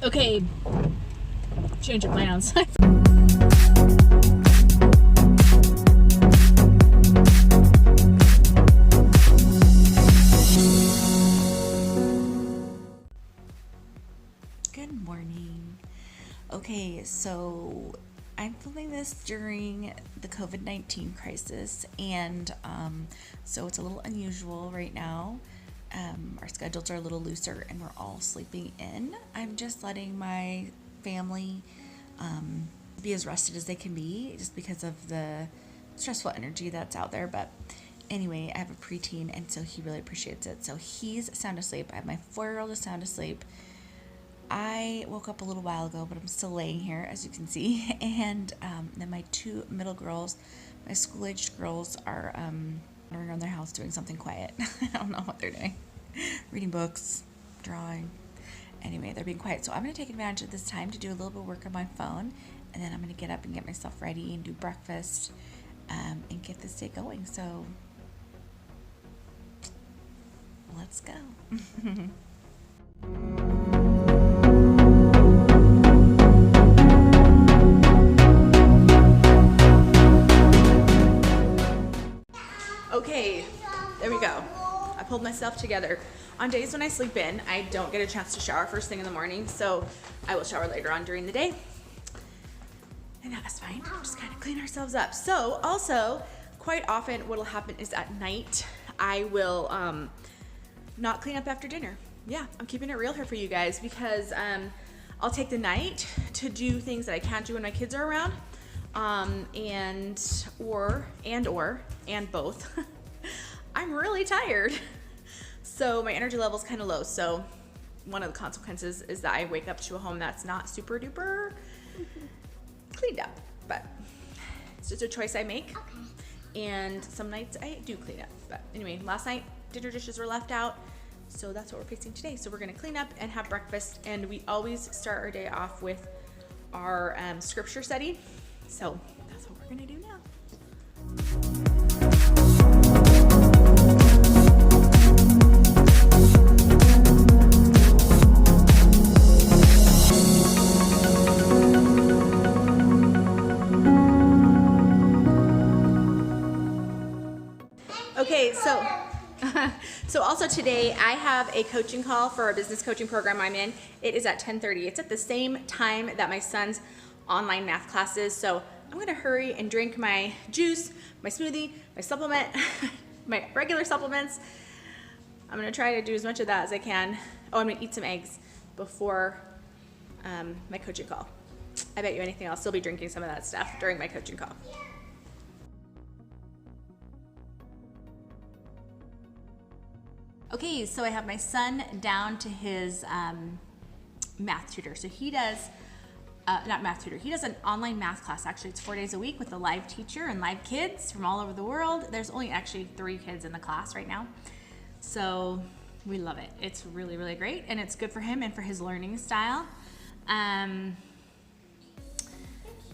Okay, change of plans. Good morning. Okay, so I'm filming this during the COVID-19 crisis, and so it's a little unusual right now. Our schedules are a little looser and we're all sleeping in. I'm just letting my family be as rested as they can be just because of the stressful energy that's out there. But anyway, I have a preteen, and so he really appreciates it. So he's sound asleep. I have my 4-year-old is sound asleep. I woke up a little while ago, but I'm still laying here, as you can see. And then my 2 middle girls, my school-aged girls, are wandering around their house doing something quiet. I don't know what they're doing. Reading books, drawing. Anyway, they're being quiet. So I'm going to take advantage of this time to do a little bit of work on my phone. And then I'm going to get up and get myself ready and do breakfast and get this day going. So let's go. Okay, there we go. I pulled myself together. On days when I sleep in, I don't get a chance to shower first thing in the morning, so I will shower later on during the day. And that is fine. Just kind of clean ourselves up. So also, quite often what will happen is at night, I will not clean up after dinner. Yeah, I'm keeping it real here for you guys, because I'll take the night to do things that I can't do when my kids are around. And both. I'm really tired. So my energy level is kind of low. So one of the consequences is that I wake up to a home that's not super duper cleaned up, but it's just a choice I make. Okay. And some nights I do clean up. But anyway, last night dinner dishes were left out. So that's what we're fixing today. So we're gonna clean up and have breakfast. And we always start our day off with our scripture study. So that's what we're gonna do now. Okay, so also today I have a coaching call for a business coaching program I'm in. It is at 10:30. It's at the same time that my son's online math classes. So I'm gonna hurry and drink my juice, my smoothie, my supplement, my regular supplements. I'm gonna try to do as much of that as I can. Oh, I'm gonna eat some eggs before my coaching call. I bet you anything I'll still be drinking some of that stuff during my coaching call. Okay, so I have my son down to his math tutor. So he does, not math tutor, he does an online math class. Actually, it's 4 days a week with a live teacher and live kids from all over the world. There's only actually 3 kids in the class right now. So we love it. It's really, really great. And it's good for him and for his learning style. And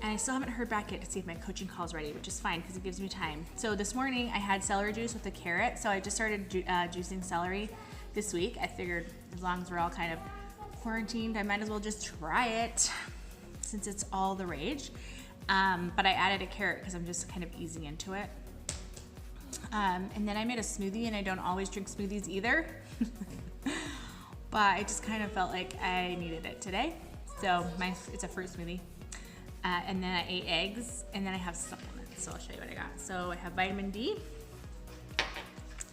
I still haven't heard back yet to see if my coaching call is ready, which is fine because it gives me time. So this morning I had celery juice with a carrot. So I just started juicing celery this week. I figured as long as we're all kind of quarantined, I might as well just try it since it's all the rage. But I added a carrot because I'm just kind of easing into it. And then I made a smoothie, and I don't always drink smoothies either. But I just kind of felt like I needed it today. So it's a fruit smoothie. And then I ate eggs, and then I have supplements. So I'll show you what I got. So I have vitamin D.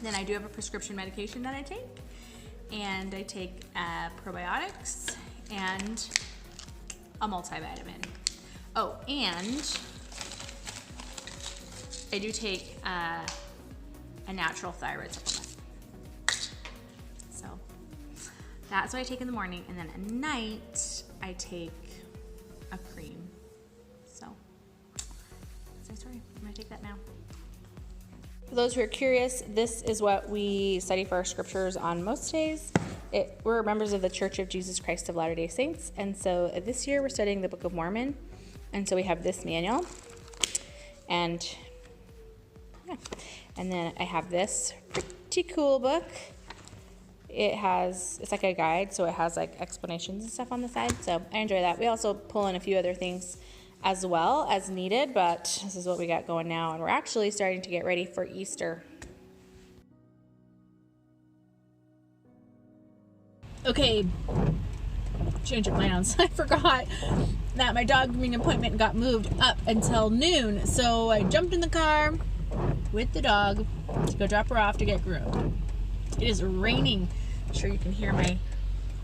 Then I do have a prescription medication that I take. And I take probiotics and a multivitamin. Oh, and I do take a natural thyroid supplement. So that's what I take in the morning. And then at night, I take a cream. So that's my story. I'm gonna take that now. For those who are curious, this is what we study for our scriptures on most days. We're members of the Church of Jesus Christ of Latter-day Saints, and so this year we're studying the Book of Mormon, and so we have this manual, and yeah, and then I have this pretty cool book. It's like a guide, so it has like explanations and stuff on the side. So I enjoy that. We also pull in a few other things as well as needed, but this is what we got going now. And we're actually starting to get ready for Easter. Okay, change of plans. I forgot that my dog grooming appointment got moved up until noon. So I jumped in the car with the dog to go drop her off to get groomed. It is raining. I'm sure you can hear my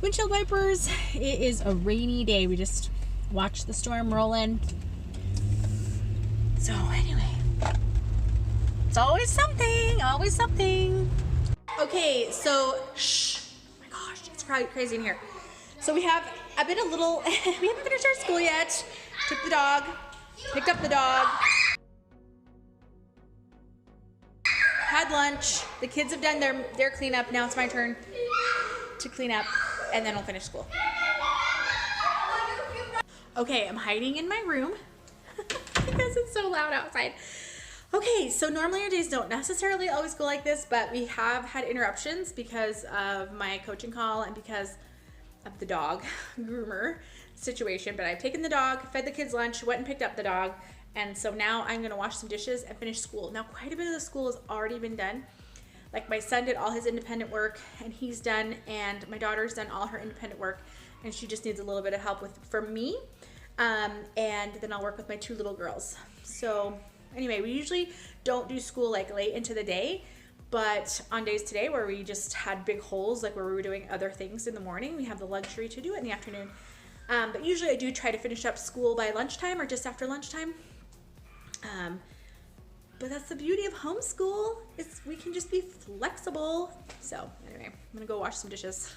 windshield wipers. It is a rainy day. We just watched the storm roll in. So anyway, it's always something, always something. Okay, so shh. Oh my gosh, it's crazy in here. So we haven't finished our school yet. Took the dog, picked up the dog, had lunch. The kids have done their cleanup. Now it's my turn to clean up, and then I'll finish school. Okay, I'm hiding in my room because it's so loud outside. Okay, so normally our days don't necessarily always go like this, but we have had interruptions because of my coaching call and because of the dog groomer situation. But I've taken the dog, fed the kids lunch, went and picked up the dog, and so now I'm gonna wash some dishes and finish school. Now quite a bit of the school has already been done. Like my son did all his independent work and he's done, and my daughter's done all her independent work, and she just needs a little bit of help from me. And then I'll work with my 2 little girls. So anyway, we usually don't do school like late into the day, but on days today where we just had big holes, like where we were doing other things in the morning, we have the luxury to do it in the afternoon. But usually I do try to finish up school by lunchtime or just after lunchtime. But that's the beauty of homeschool, is we can just be flexible. So anyway, I'm gonna go wash some dishes.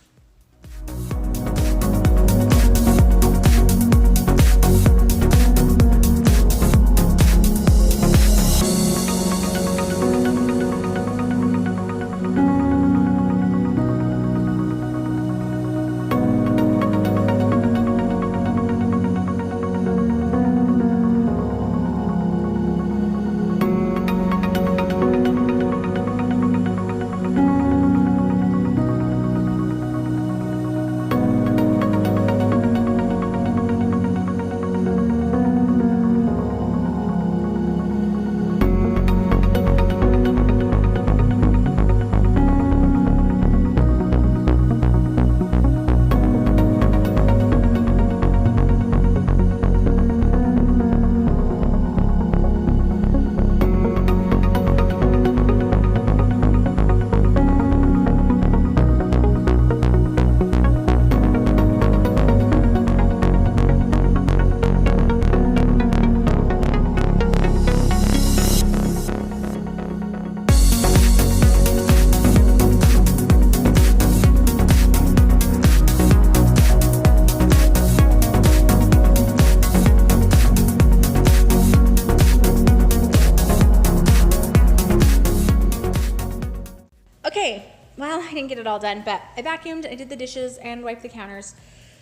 Well, I didn't get it all done, but I vacuumed, I did the dishes, and wiped the counters.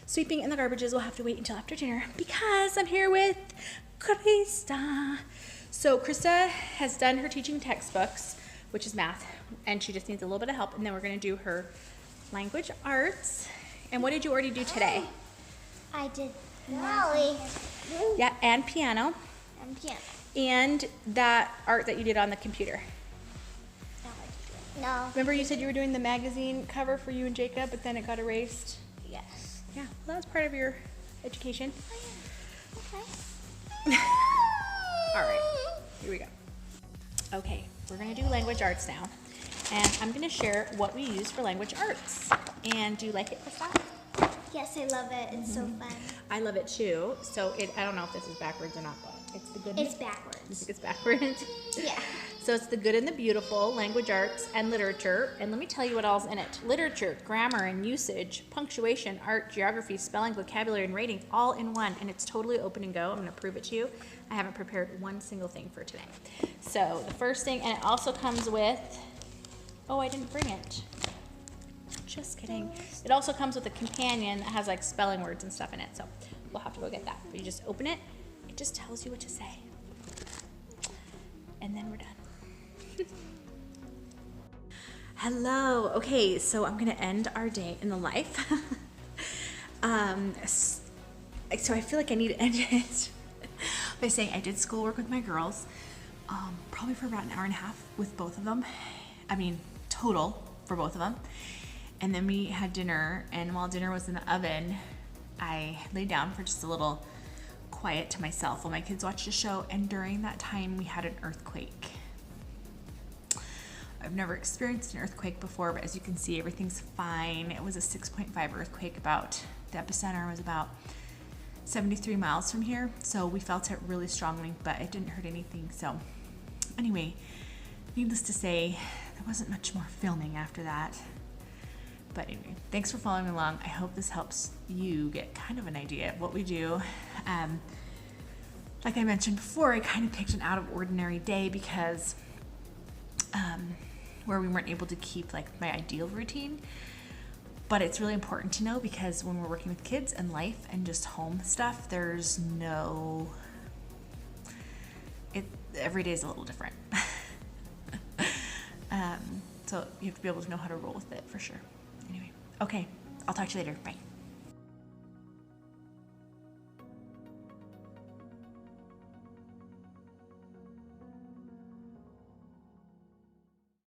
Sweeping and the garbages will have to wait until after dinner because I'm here with Krista. So Krista has done her teaching textbooks, which is math, and she just needs a little bit of help, and then we're going to do her language arts. And what did you already do today? I did Molly. Yeah, and piano. And piano. And that art that you did on the computer. No. Remember you said you were doing the magazine cover for you and Jacob, but then it got erased? Yes. Yeah, well, that was part of your education. Okay. All right, here we go. Okay, we're gonna do language arts now. And I'm gonna share what we use for language arts. And do you like it, Krista? Yes, I love it. It's so fun. I love it too. So I don't know if this is backwards or not, but it's the good. It's You backwards. think it's backwards? Yeah. So it's the good and the beautiful, language arts and literature. And let me tell you what all's in it. Literature, grammar and usage, punctuation, art, geography, spelling, vocabulary, and rating, all in one. And it's totally open and go. I'm gonna prove it to you. I haven't prepared one single thing for today. So the first thing, and it also comes with, oh, I didn't bring it. Just kidding. It also comes with a companion that has like spelling words and stuff in it. So we'll have to go get that. But you just open it. It just tells you what to say. And then we're done. Hello. Okay, so I'm gonna end our day in the life. So I feel like I need to end it by saying I did schoolwork with my girls, probably for about an hour and a half with both of them. I mean, total for both of them. And then we had dinner, and while dinner was in the oven, I laid down for just a little quiet to myself while my kids watched a show, and during that time we had an earthquake. I've never experienced an earthquake before, but as you can see, everything's fine. It was a 6.5 earthquake. The epicenter was about 73 miles from here, so we felt it really strongly, but it didn't hurt anything. So anyway, needless to say, there wasn't much more filming after that. But anyway, thanks for following along. I hope this helps you get kind of an idea of what we do. Like I mentioned before, I kind of picked an out of ordinary day because where we weren't able to keep like my ideal routine. But it's really important to know because when we're working with kids and life and just home stuff, there's no, every day is a little different. So you have to be able to know how to roll with it for sure. Anyway, okay, I'll talk to you later. Bye.